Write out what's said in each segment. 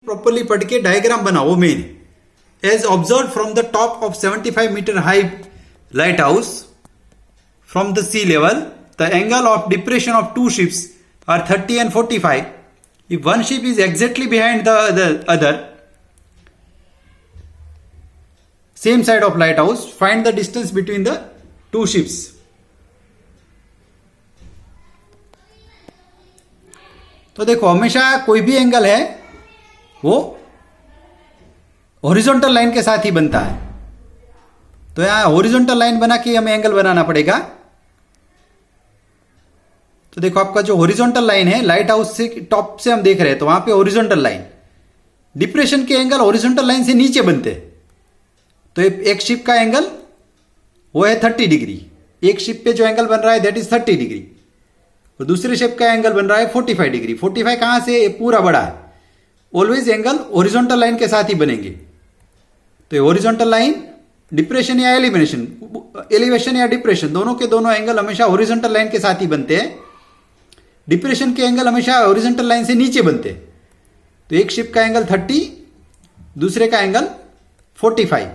Properly पढ़ के diagram बनाओ मेन। As observe from the top of 75 metre high lighthouse from the sea level the angle of depression of two ships are 30 and 45. If one ship is exactly behind the other, same side of lighthouse, find the distance between the two ships. तो देखो हमेशा कोई भी angle है वो horizontal line के साथ ही बनता है, तो यहां हॉरिजॉन्टल लाइन बना के हमें एंगल बनाना पड़ेगा। तो देखो आपका जो हॉरिजॉन्टल लाइन है लाइट हाउस से टॉप से हम देख रहे हैं, तो वहां पे हॉरिजॉन्टल लाइन, डिप्रेशन के एंगल हॉरिजॉन्टल लाइन से नीचे बनते हैं। तो एक शिप का एंगल वो है 30 डिग्री, एक शिप पे जो एंगल बन रहा है दैट इज 30 डिग्री, और दूसरे शिप का एंगल बन रहा है 45 डिग्री। 45 कहां से, पूरा बड़ा है। ऑलवेज एंगल हॉरिजॉन्टल लाइन के साथ ही बनेंगे। तो ये हॉरिजॉन्टल लाइन डिप्रेशन या एलिवेशन या डिप्रेशन, दोनों के दोनों एंगल हमेशा हॉरिजॉन्टल लाइन के साथ ही बनते हैं। डिप्रेशन के एंगल हमेशा हॉरिजॉन्टल लाइन से नीचे बनते हैं। तो एक शिप का एंगल 30, दूसरे का एंगल 45।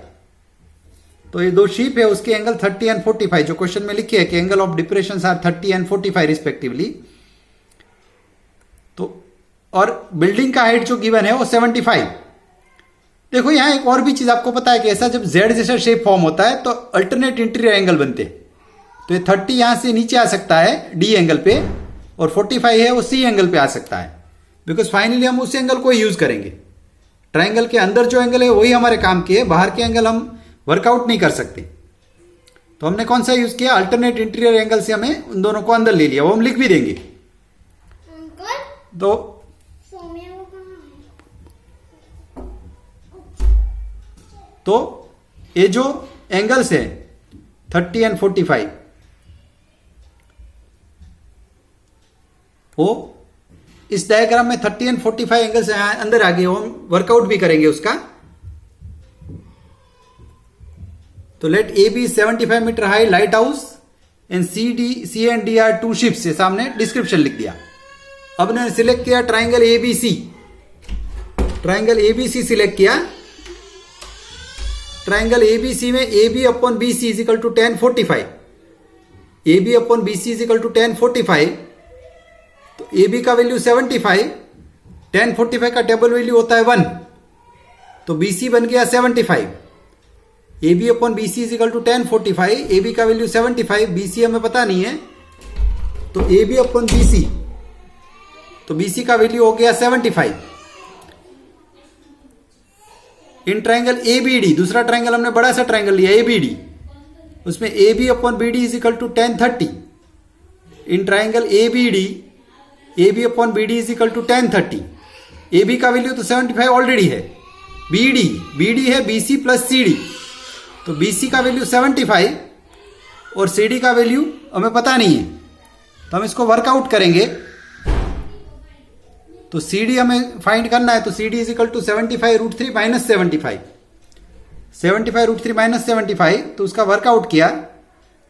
तो ये दो शिप है उसके एंगल 30 and 45, जो क्वेश्चन में लिखे है कि angle of depression are 30 and 45 respectively. तो और बिल्डिंग का हाइट जो गिवन है वो 75। देखो यहां एक और भी चीज आपको पता है कि ऐसा जब जेड जैसा शेप फॉर्म होता है तो अल्टरनेट इंटीरियर एंगल बनते हैं। तो ये 30 यहां से नीचे आ सकता है डी एंगल पे, और 45 है वो सी एंगल पे आ सकता है, बिकॉज फाइनली हम उस एंगल को ही यूज करेंगे। ट्राइंगल के अंदर जो एंगल है वही हमारे काम के है, बाहर के एंगल हम वर्कआउट नहीं कर सकते। तो हमने कौन सा यूज किया, अल्टरनेट इंटीरियर एंगल से हमें उन दोनों को अंदर ले लिया, वो हम लिख भी देंगे। तो ये जो एंगल्स है 30 and 45 वो इस डायग्राम में 30 and 45 एंगल्स अंदर आ गए, हम वर्कआउट भी करेंगे उसका। तो let A B 75 metre high lighthouse and C and D are two ships, से सामने डिस्क्रिप्शन लिख दिया। अब ने सिलेक्ट किया triangle ABC, triangle ABC select किया। ट्राइंगल एबीसी में A B upon B C is equal to 10 45, A B upon B C is equal to 10 45। तो ए बी का वैल्यू 75, 10 45 का टेबल वैल्यू होता है 1, तो बी सी बन गया 75। A B upon B C is equal to 10 45, A B का value 75, B C हमें पता नहीं है, तो A B upon B C, तो बी सी का वैल्यू हो गया 75। In triangle A B D, दूसरा ट्राइंगल हमने बड़ा सा ट्राइंगल लिया ए बी डी, उसमें A B upon B D is equal to 10 30। In triangle A B D, A B upon B D is equal to 10 30। A B का value तो 75 already है, B D है B C plus C D, तो B C का value 75 और C D का value हमें पता नहीं है, तो हम इसको वर्कआउट करेंगे। तो सी डी हमें फाइंड करना है, तो C D is equal to 75√3 minus 75, 75√3 minus 75, तो उसका वर्कआउट किया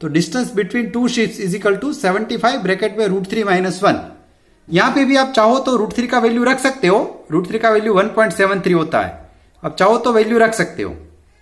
तो distance between two ships is equal to 75 bracket में √3 माइनस 1। यहां पे भी आप चाहो तो √3 का वैल्यू रख सकते हो, √3 का वैल्यू 1.73 होता है, आप चाहो तो वैल्यू रख सकते हो।